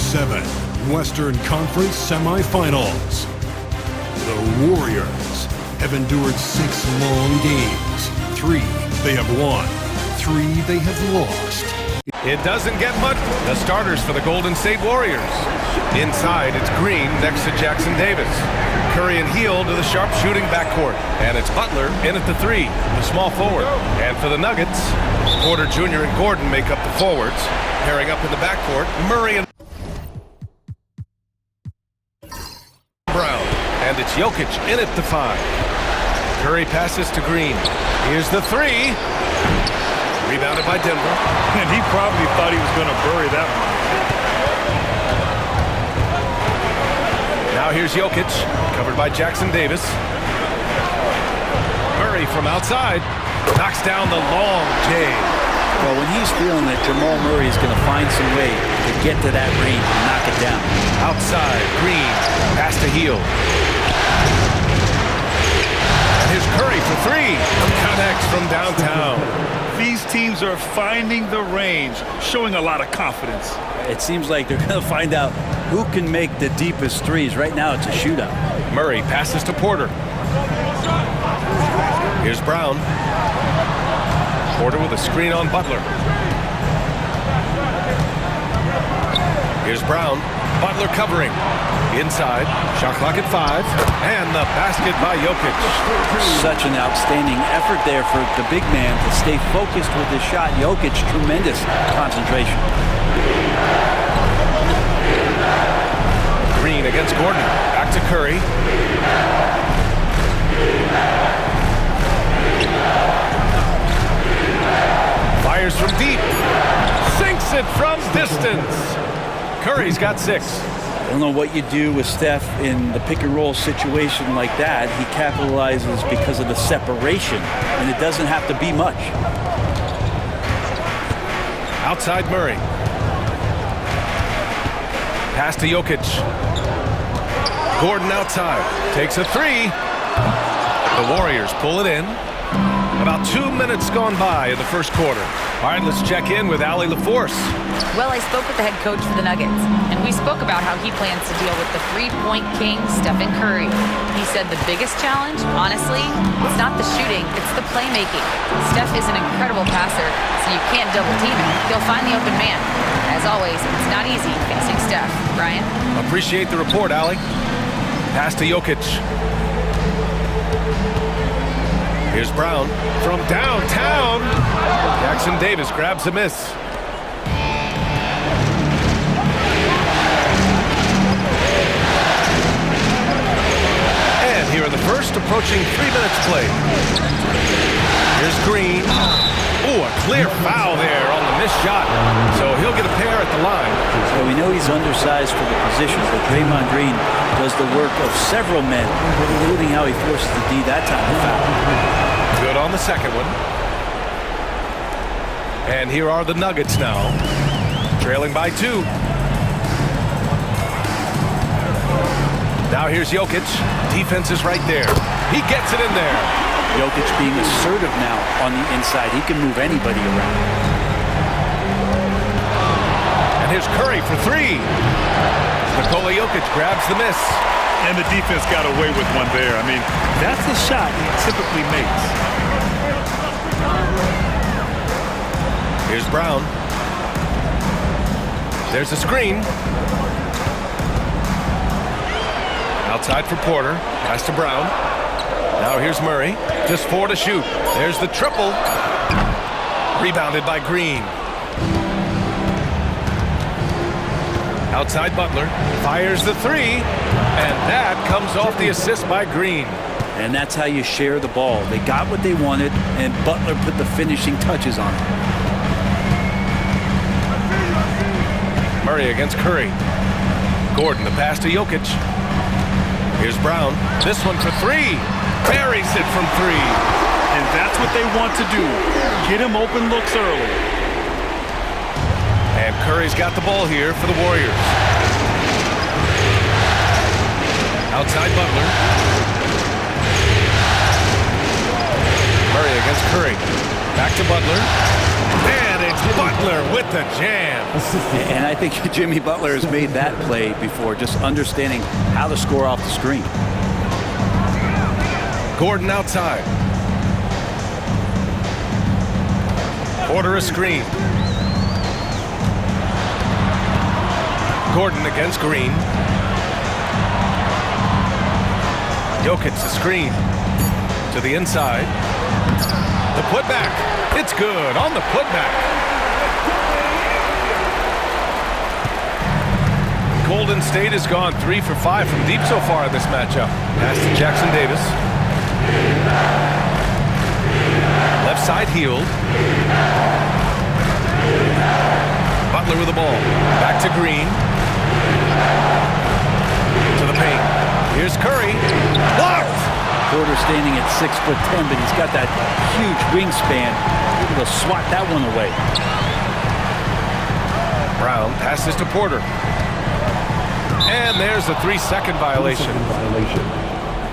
7 Western Conference Semifinals. The Warriors have endured 6 long games. 3 they have won, 3 they have lost. It doesn't get much. The starters for the Golden State Warriors. Inside, it's Green next to Jackson Davis. Curry and Hield to the sharp-shooting backcourt. And it's Butler in at the 3, the small forward. And for the Nuggets, Porter Jr. and Gordon make up the forwards. Pairing up in the backcourt, Murray and Brown. And it's Jokic in at the 5. Curry passes to Green. Here's the 3. Rebounded by Denver. And he probably thought he was going to bury that one. Now here's Jokic, covered by Jackson Davis. Murray from outside, knocks down the long J. Well, when he's feeling it, Jamal Murray is going to find some way to get to that range and knock it down. Outside, Green, pass to Hield. And here's Curry for 3. Connects from downtown. These teams are finding the range, showing a lot of confidence. It seems like they're going to find out who can make the deepest threes. Right now, it's a shootout. Murray passes to Porter. Here's Brown. Porter with a screen on Butler. Here's Brown. Butler covering. Inside. Shot clock at 5. And the basket by Jokic. Such an outstanding effort there for the big man to stay focused with his shot. Jokic, tremendous concentration. Green against Gordon. Back to Curry. Fires from deep. Sinks it from distance. Curry's got 6. I don't know what you do with Steph in the pick and roll situation like that. He capitalizes because of the separation, and it doesn't have to be much. Outside Murray. Pass to Jokic. Gordon outside. Takes a 3. The Warriors pull it in. About 2 minutes gone by in the first quarter. All right, let's check in with Allie LaForce. Well, I spoke with the head coach for the Nuggets, and we spoke about how he plans to deal with the three-point king, Stephen Curry. He said the biggest challenge, honestly, it's not the shooting, it's the playmaking. Steph is an incredible passer, so you can't double-team him. He'll find the open man. As always, it's not easy facing Steph. Brian? Appreciate the report, Allie. Pass to Jokic. Here's Brown from downtown. Jackson Davis grabs a miss. And here in the first, approaching 3 minutes played. Here's Green. Oh, a clear foul there on the missed shot. So he'll get a pair at the line. So we know he's undersized for the position, but Draymond Green does the work of several men, including how he forces the D that time to foul. Good on the second one. And here are the Nuggets now, trailing by 2. Now here's Jokic. Defense is right there. He gets it in there. Jokic being assertive now on the inside. He can move anybody around. And here's Curry for 3. Nikola Jokic grabs the miss. And the defense got away with one there. I mean, that's a shot he typically makes. Here's Brown. There's a screen. Outside for Porter. Pass to Brown. Now here's Murray. Just 4 to shoot. There's the triple. Rebounded by Green. Outside Butler. Fires the 3. And that comes off the assist by Green. And that's how you share the ball. They got what they wanted, and Butler put the finishing touches on it. Murray against Curry. Gordon, the pass to Jokic. Here's Brown. This one for 3. Buries it from 3. And that's what they want to do. Get him open looks early. And Curry's got the ball here for the Warriors. Outside Butler. Murray against Curry. Back to Butler. And it's Butler with the jam. And I think Jimmy Butler has made that play before, just understanding how to score off the screen. Gordon outside. Porter a screen. Gordon against Green. Jokic the screen to the inside. The putback. It's good on the putback. Golden State has gone 3 for 5 from deep so far in this matchup. Pass to Jackson Davis. Left side Hield. Butler with the ball. Back to Green. To the paint. Here's Curry. Blocked! Porter standing at 6'10", but he's got that huge wingspan. Able to swat that one away. Brown passes to Porter. And there's a 3-second violation.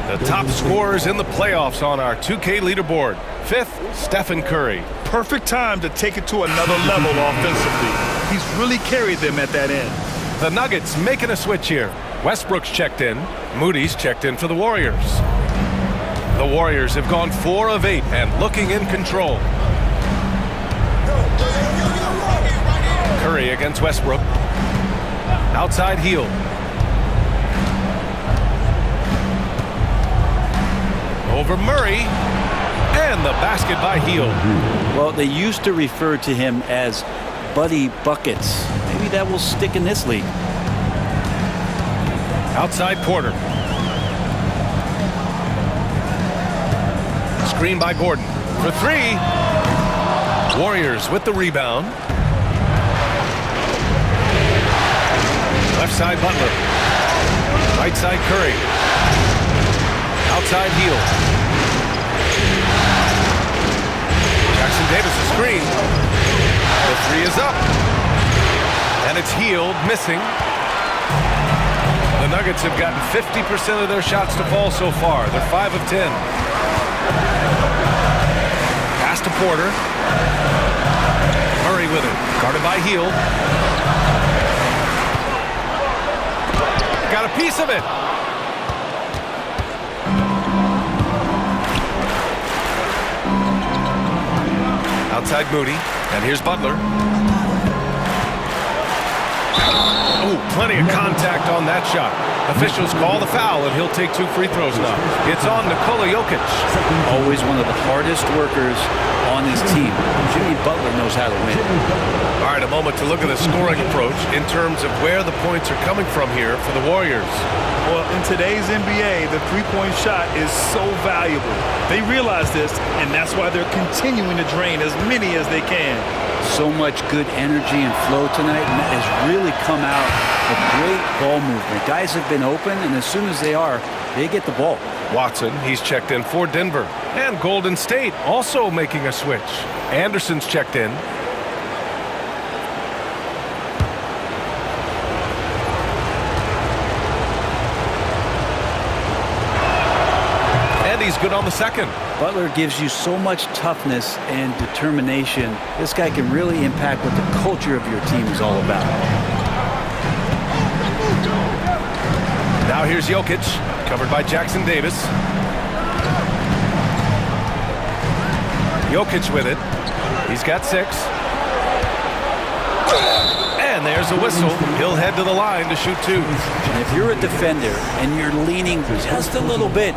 The top scorers in the playoffs on our 2K leaderboard. 5th, Stephen Curry. Perfect time to take it to another level offensively. He's really carried them at that end. The Nuggets making a switch here. Westbrook's checked in. Moody's checked in for the Warriors. The Warriors have gone 4 of 8 and looking in control. Curry against Westbrook. Outside Hield. Over Murray. And the basket by Hield. Well, they used to refer to him as Buddy Buckets. Maybe that will stick in this league. Outside Porter. Screen by Gordon for 3. Warriors with the rebound. Left side Butler. Right side Curry. Outside Hield. Jackson Davis a screen. The 3 is up. And it's Hield missing. The Nuggets have gotten 50% of their shots to fall so far. They're 5 of 10. Pass to Porter. Murray with it. Guarded by Hield. Got a piece of it. Outside Moody. And here's Butler. Ooh, plenty of contact on that shot. Officials call the foul, and he'll take 2 free throws now. It's on Nikola Jokic. Always one of the hardest workers on his team. Jimmy Butler knows how to win. All right, a moment to look at the scoring approach in terms of where the points are coming from here for the Warriors. Well, in today's NBA, the three-point shot is so valuable. They realize this, and that's why they're continuing to drain as many as they can. So much good energy and flow tonight, and that has really come out of great ball movement. Guys have been open, and as soon as they are, they get the ball. Watson, he's checked in for Denver. And Golden State also making a switch. Anderson's checked in. And he's good on the second. Butler gives you so much toughness and determination. This guy can really impact what the culture of your team is all about. Now here's Jokic, covered by Jackson Davis. Jokic with it. He's got 6. And there's a whistle. He'll head to the line to shoot 2. And if you're a defender and you're leaning just a little bit,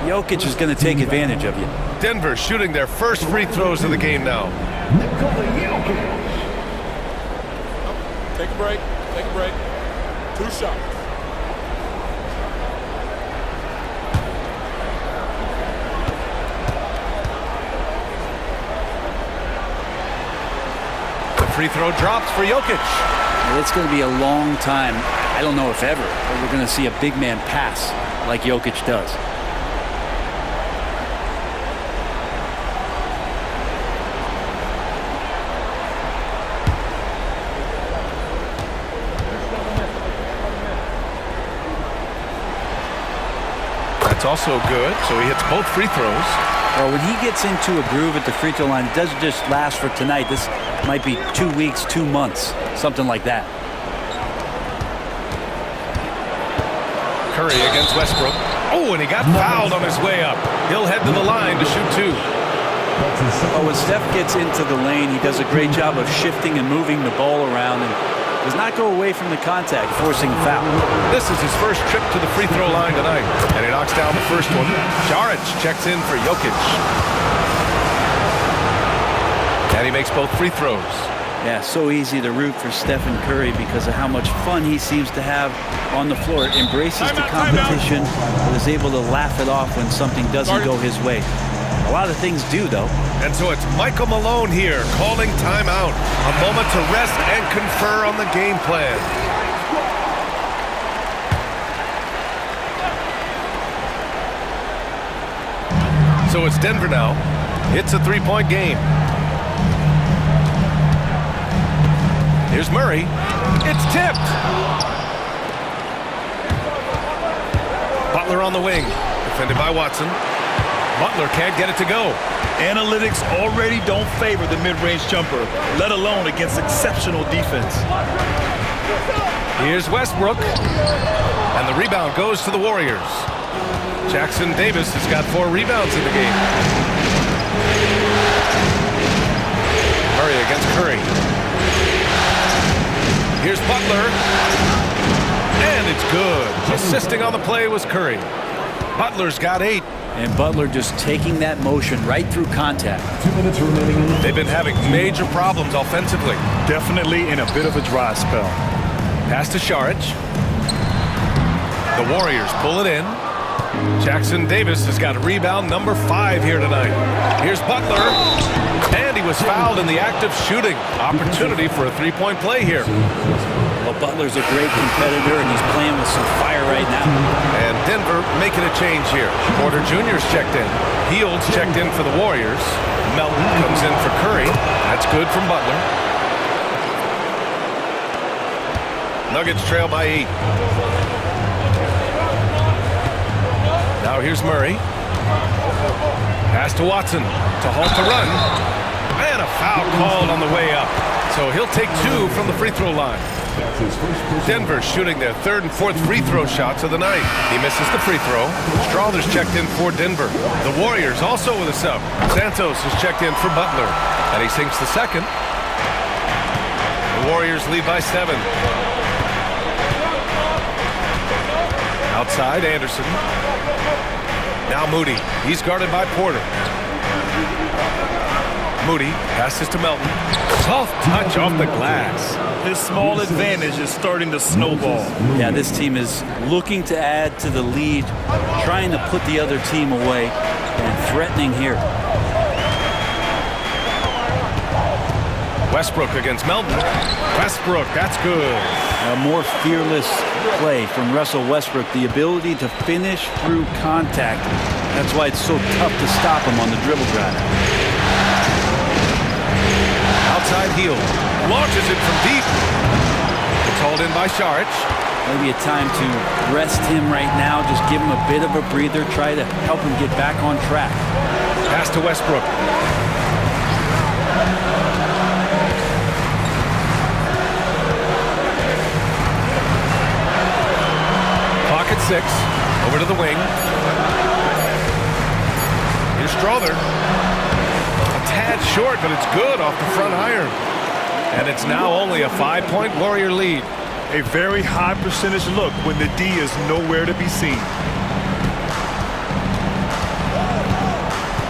Jokic is going to take advantage of you. Denver shooting their first free throws of the game now. Take a break. Take a break. 2 shots. The free throw drops for Jokic. Well, it's going to be a long time, I don't know if ever, but we're going to see a big man pass like Jokic does. That's also good, so he hits both free throws. Well, when he gets into a groove at the free throw line, it doesn't just last for tonight. This might be 2 weeks, 2 months, something like that. Curry against Westbrook. Oh, and he got fouled on his way up. He'll head to the line to shoot 2. Oh, when Steph gets into the lane, he does a great job of shifting and moving the ball around and does not go away from the contact, forcing a foul. This is his first trip to the free throw line tonight, and he knocks down the first one. Šarić checks in for Jokic. And he makes both free throws. Yeah, so easy to root for Stephen Curry because of how much fun he seems to have on the floor. Embraces the competition, but is able to laugh it off when something doesn't go his way. A lot of things do, though. And so it's Michael Malone here calling timeout. A moment to rest and confer on the game plan. So it's Denver now. It's a 3-point game. Here's Murray. It's tipped. Butler on the wing. Defended by Watson. Butler can't get it to go. Analytics already don't favor the mid-range jumper, let alone against exceptional defense. Here's Westbrook. And the rebound goes to the Warriors. Jackson Davis has got 4 rebounds in the game. Murray against Curry. Here's Butler. And it's good. Assisting on the play was Curry. Butler's got 8. And Butler just taking that motion right through contact. 2 minutes remaining. They've been having major problems offensively. Definitely in a bit of a dry spell. Pass to Šarić. The Warriors pull it in. Jackson Davis has got rebound number 5 here tonight. Here's Butler. And he was fouled in the act of shooting. Opportunity for a 3-point play here. Well, Butler's a great competitor, and he's playing with some fire right now. And Denver making a change here. Porter Jr.'s checked in. Hields checked in for the Warriors. Melton comes in for Curry. That's good from Butler. Nuggets trail by 8. Now here's Murray. Pass to Watson to halt the run. And a foul called on the way up. So he'll take 2 from the free throw line. Denver shooting their 3rd and 4th free throw shots of the night. He misses the free throw. Strawther's checked in for Denver. The Warriors also with a sub. Santos has checked in for Butler. And he sinks the second. The Warriors lead by 7. Outside, Anderson. Now Moody. He's guarded by Porter. Moody passes to Melton. Soft touch off the glass. This small advantage is starting to snowball. Yeah, this team is looking to add to the lead, trying to put the other team away, and threatening here. Westbrook against Melton. Westbrook, that's good. A more fearless play from Russell Westbrook. The ability to finish through contact. That's why it's so tough to stop him on the dribble drive. Outside Hield. Launches it from deep. It's hauled in by Šarić. Maybe a time to rest him right now. Just give him a bit of a breather. Try to help him get back on track. Pass to Westbrook. Clock at 6. Over to the wing. Here's Strawther. A tad short, but it's good off the front iron. And it's now only a 5-point Warrior lead. A very high percentage look when the D is nowhere to be seen.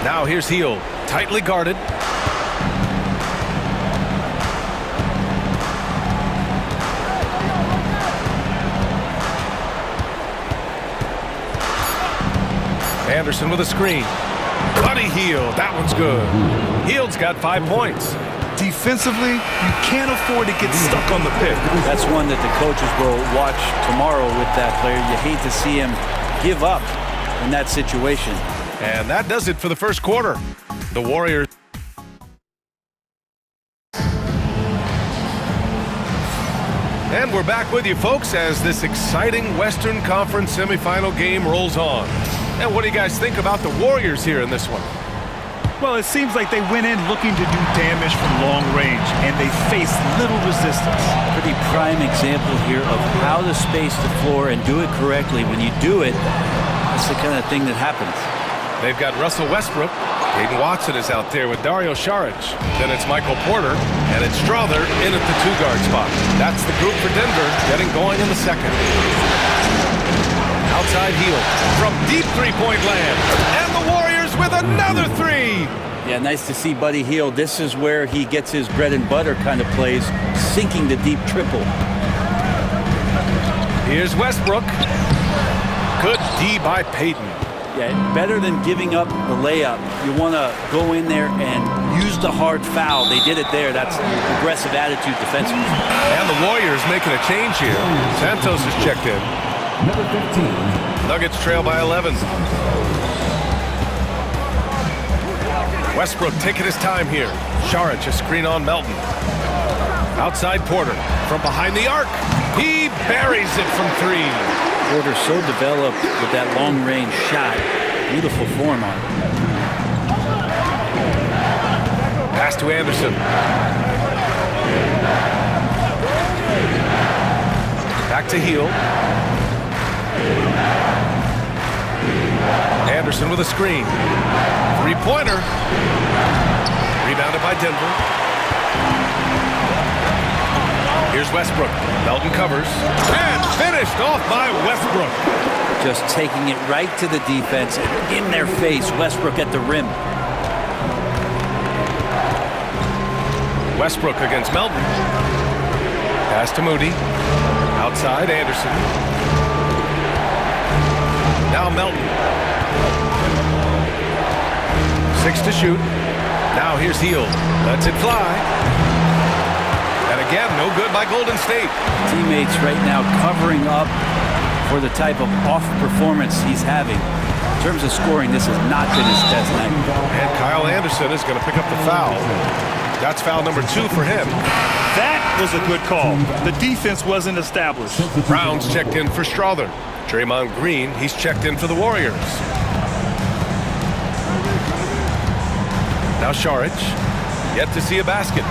Now here's Hield. Tightly guarded. Anderson with a screen. Buddy Hield. That one's good. Hield's got 5 points. Defensively, you can't afford to get stuck on the pick. That's one that the coaches will watch tomorrow with that player. You hate to see him give up in that situation. And that does it for the first quarter. The Warriors. And we're back with you, folks, as this exciting Western Conference semifinal game rolls on. And what do you guys think about the Warriors here in this one? Well, it seems like they went in looking to do damage from long range, and they faced little resistance. Pretty prime example here of how to space the floor and do it correctly. When you do it, that's the kind of thing that happens. They've got Russell Westbrook. Hayden Watson is out there with Dario Saric. Then it's Michael Porter, and it's Strother in at the 2-guard spot. That's the group for Denver getting going in the second. Outside heel from deep three-point land. And the Warriors with another three. Yeah, nice to see Buddy Hield. This is where he gets his bread and butter kind of plays, sinking the deep triple. Here's Westbrook. Good D by Payton. Yeah, better than giving up the layup. You want to go in there and use the hard foul. They did it there. That's aggressive attitude defensively. And the Warriors making a change here. Santos is checked in. Number 15. Nuggets trail by 11. Westbrook taking his time here. Saric a screen on Melton. Outside Porter from behind the arc. He buries it from three. Porter so developed with that long-range shot. Beautiful form on it. Pass to Anderson. Back to Hield. Anderson with a screen. Three-pointer. Rebounded by Denver. Here's Westbrook. Melton covers. And finished off by Westbrook. Just taking it right to the defense and in their face. Westbrook at the rim. Westbrook against Melton. Pass to Moody. Outside Anderson. Now Melton. 6 to shoot. Now here's Hield. Lets it fly. And again, no good by Golden State. Teammates right now covering up for the type of off performance he's having. In terms of scoring, this has not been his best night. And Kyle Anderson is going to pick up the foul. That's foul number 2 for him. That was a good call. The defense wasn't established. Brown's checked in for Strother. Draymond Green, he's checked in for the Warriors. Now Saric, yet to see a basket.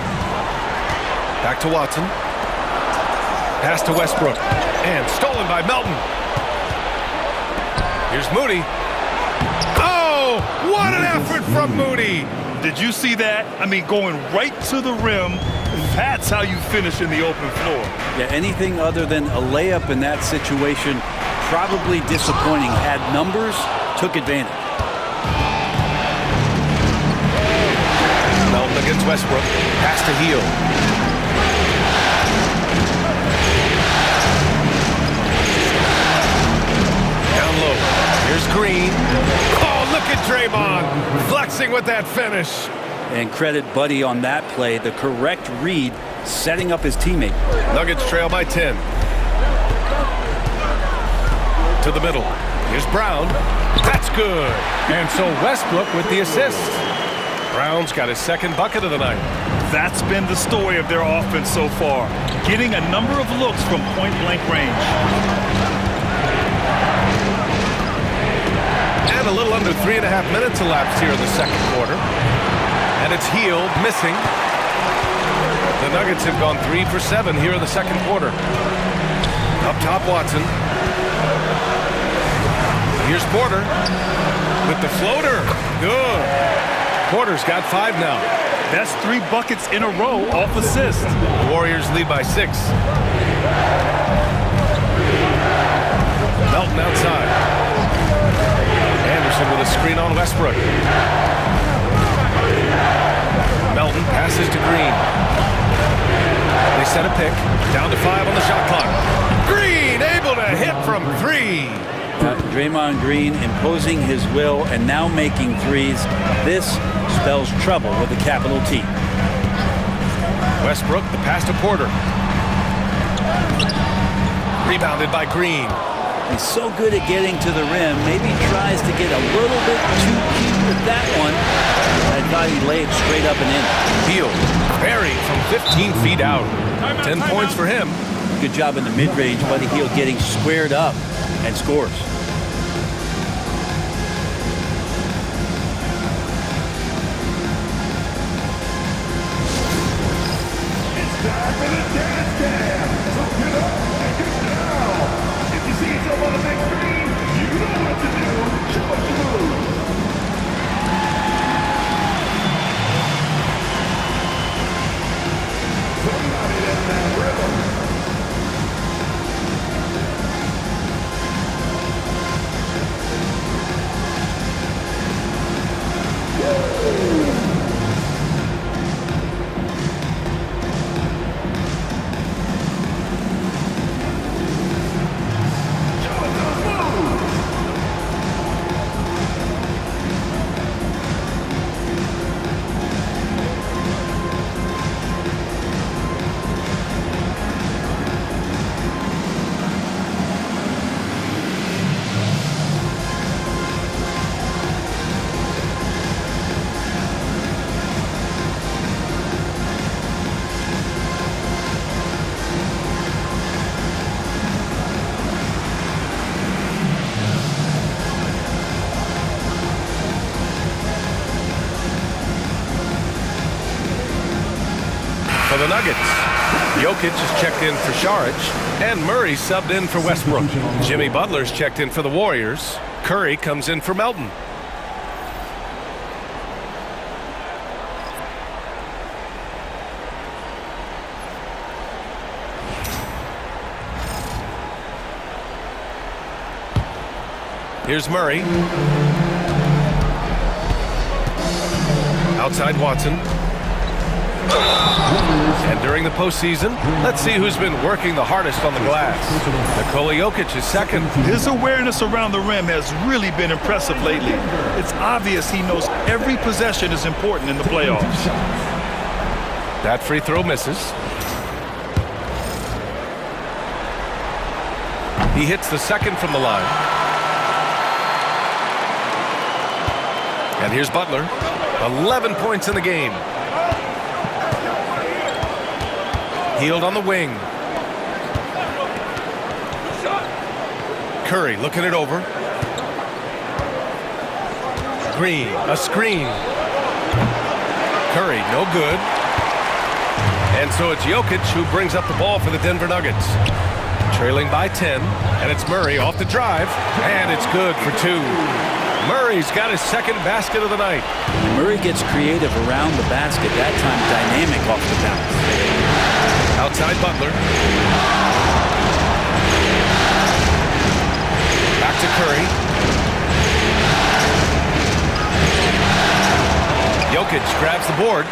Back to Watson. Pass to Westbrook. And stolen by Melton. Here's Moody. Oh, what an effort from Moody. Did you see that? I mean, going right to the rim. That's how you finish in the open floor. Yeah, anything other than a layup in that situation, probably disappointing. Had numbers, took advantage. Melton against Westbrook. Pass to Hield. Down low. Here's Green. Oh, look at Draymond flexing with that finish. And credit Buddy on that play. The correct read, setting up his teammate. Nuggets trail by 10. To the middle. Here's Brown. That's good. And so Westbrook with the assist. Brown's got his second bucket of the night. That's been the story of their offense so far. Getting a number of looks from point-blank range. And a little under 3.5 minutes elapsed here in the second quarter. And it's Hield missing. The Nuggets have gone 3 for 7 here in the second quarter. Up top, Watson. Here's Porter with the floater. Good. Porter's got 5 now. That's 3 buckets in a row off assist. The Warriors lead by 6. Melton outside. Anderson with a screen on Westbrook. Melton passes to Green. They set a pick. Down to 5 on the shot clock. Green able to hit from 3. Draymond Green imposing his will and now making threes. This spells trouble with a capital T. Westbrook, the pass to Porter. Rebounded by Green. He's so good at getting to the rim. Maybe tries to get a little bit too cute with that one. I thought he laid straight up and in. Hield buried from 15 feet out. 10 points for him. Good job in the mid-range. Buddy Hield getting squared up and scores. for the Nuggets. Jokic is checked in for Saric, and Murray subbed in for Westbrook. Jimmy Butler's checked in for the Warriors. Curry comes in for Melton. Here's Murray. Outside Watson. And during the postseason, let's see who's been working the hardest on the glass. Nikola Jokic is second. His awareness around the rim has really been impressive lately. It's obvious he knows every possession is important in the playoffs. That free throw misses. He hits the second from the line. And here's Butler. 11 points in the game. Healed on the wing. Curry looking it over. Green, a screen. Curry, no good. And so it's Jokic who brings up the ball for the Denver Nuggets. Trailing by 10, and it's Murray off the drive, and it's good for 2. Murray's got his second basket of the night. Murray gets creative around the basket, that time dynamic off the bounce. Outside Butler. Back to Curry. Jokic grabs the board.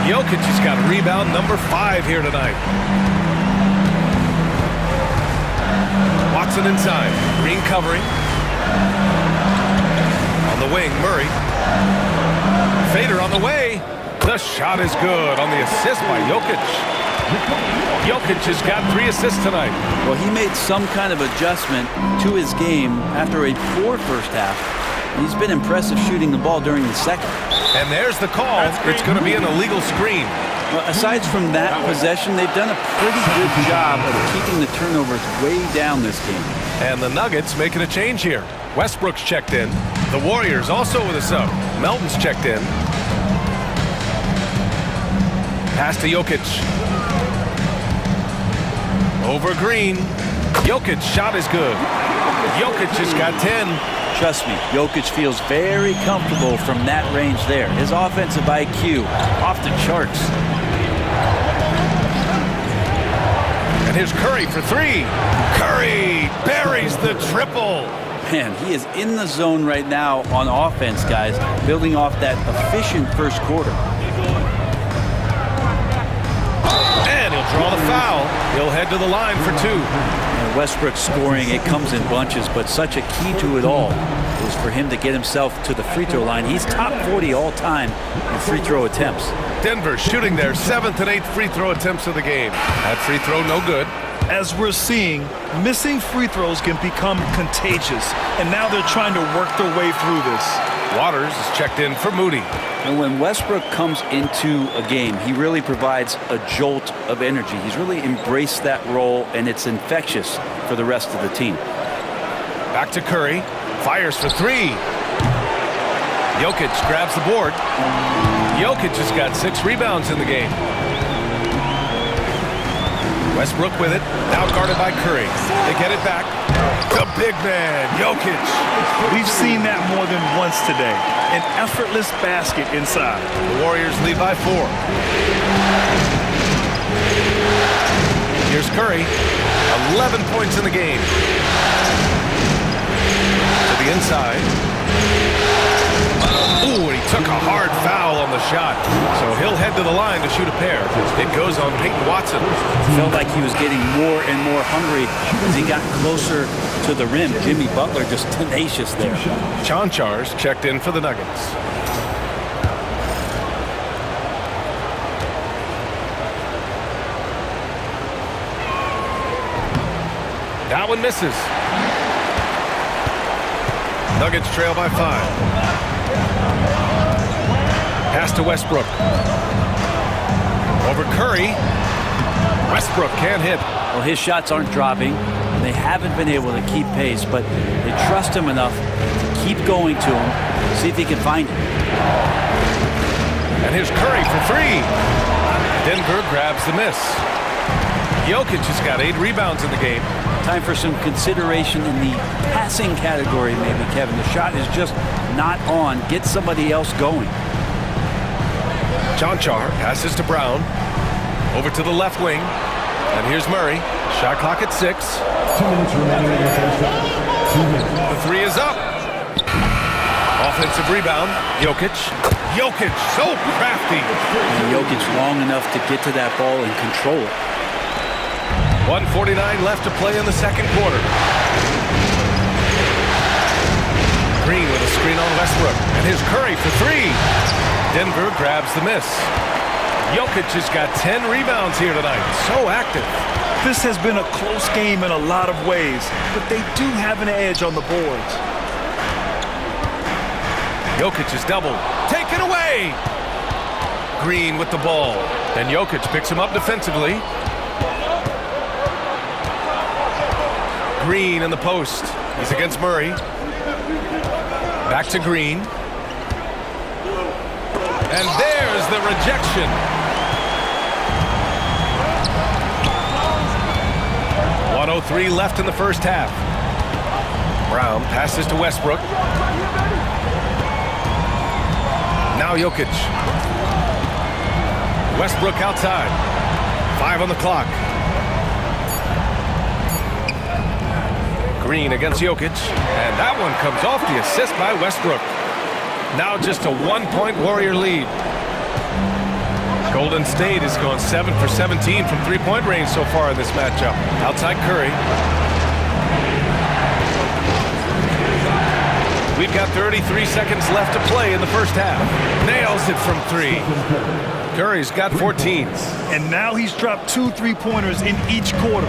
Jokic has got rebound number 5 here tonight. Watson inside. Green covering. On the wing, Murray. Fader on the way. The shot is good on the assist by Jokic. Jokic has got 3 assists tonight. Well, he made some kind of adjustment to his game after a poor first half. He's been impressive shooting the ball during the second. And there's the call. It's going to be an illegal screen. Well, aside from that possession, they've done a pretty good job of keeping the turnovers way down this game. And the Nuggets making a change here. Westbrook's checked in. The Warriors also with a sub. Melton's checked in. Pass to Jokic. Over Green. Jokic's shot is good. Jokic has got 10. Trust me, Jokic feels very comfortable from that range there. His offensive IQ off the charts. And here's Curry for 3. Curry buries the triple. Man, he is in the zone right now on offense, guys, building off that efficient first quarter. And he'll draw the foul. He'll head to the line for 2. And Westbrook scoring, it comes in bunches, but such a key to it all is for him to get himself to the free throw line. He's top 40 all time in free throw attempts. Denver shooting their 7th and 8th free throw attempts of the game. That free throw no good. As we're seeing, missing free throws can become contagious, and now they're trying to work their way through this. Waters is checked in for Moody. And when Westbrook comes into a game, he really provides a jolt of energy. He's really embraced that role, and it's infectious for the rest of the team. Back to Curry. Fires for 3. Jokic grabs the board. Jokic has got 6 rebounds in the game. Westbrook with it. Now guarded by Curry. They get it back. The big man, Jokic. We've seen that more than once today. An effortless basket inside. The Warriors lead by 4. Here's Curry. 11 points in the game. To the inside. Ooh, and he took a hard foul on the shot. So he'll head to the line to shoot a pair. It goes on Peyton Watson. Felt like he was getting more and more hungry as he got closer to the rim. Jimmy Butler just tenacious there. Chanchar's checked in for the Nuggets. That one misses. Nuggets trail by 5. Pass to Westbrook. Over Curry. Westbrook can't hit. Well, his shots aren't dropping. They haven't been able to keep pace, but they trust him enough to keep going to him, see if he can find it. And here's Curry for three. Denver grabs the miss. Jokic has got 8 rebounds in the game. Time for some consideration in the passing category, maybe, Kevin. The shot is just not on. Get somebody else going. Jonchar passes to Brown. Over to the left wing. And here's Murray. Shot clock at 6. 2 minutes remaining in the first half. 2 minutes. The three is up. Offensive rebound. Jokic. Jokic, so crafty. And Jokic long enough to get to that ball and control it. 1:49 left to play in the second quarter. Green with a screen on Westbrook. And here's Curry for three. Denver grabs the miss. Jokic has got 10 rebounds here tonight. So active. This has been a close game in a lot of ways, but they do have an edge on the boards. Jokic is doubled. Taken away. Green with the ball. And Jokic picks him up defensively. Green in the post. He's against Murray. Back to Green. And there's the rejection. .103 left in the first half. Brown passes to Westbrook. Now Jokic. Westbrook outside. 5 on the clock. Green against Jokic. And that one comes off the assist by Westbrook. Now just a 1-point Warrior lead. Golden State has gone 7 for 17 from three-point range so far in this matchup. Outside Curry. We've got 33 seconds left to play in the first half. Nails it from 3. Curry's got 14. And now he's dropped 2 3-pointers in each quarter.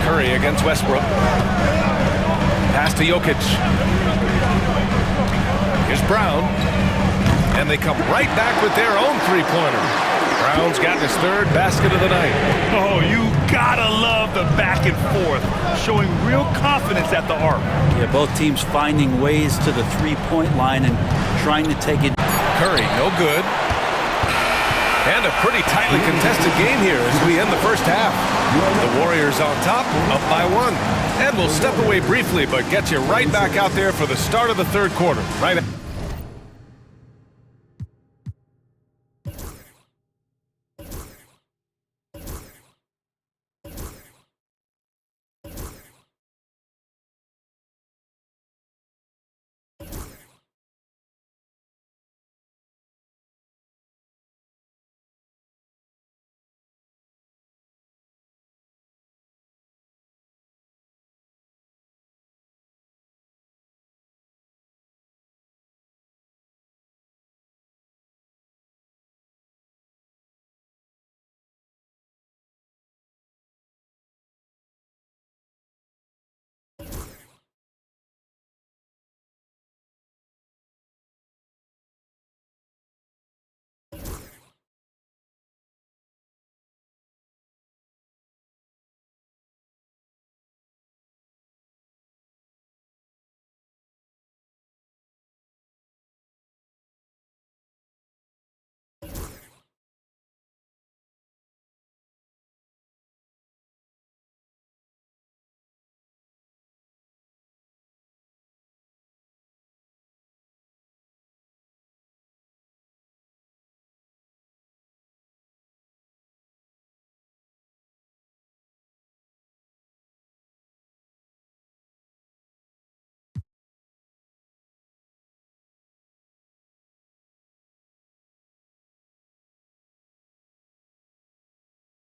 Curry against Westbrook. Pass to Jokic. Here's Brown. And they come right back with their own three-pointer. Brown's got his 3rd basket of the night. Oh, you gotta love the back and forth, showing real confidence at the arc. Yeah, both teams finding ways to the three-point line and trying to take it. Curry, no good. And a pretty tightly contested game here as we end the first half. The Warriors on top, up by 1. And we'll step away briefly, but get you right back out there for the start of the third quarter. Right.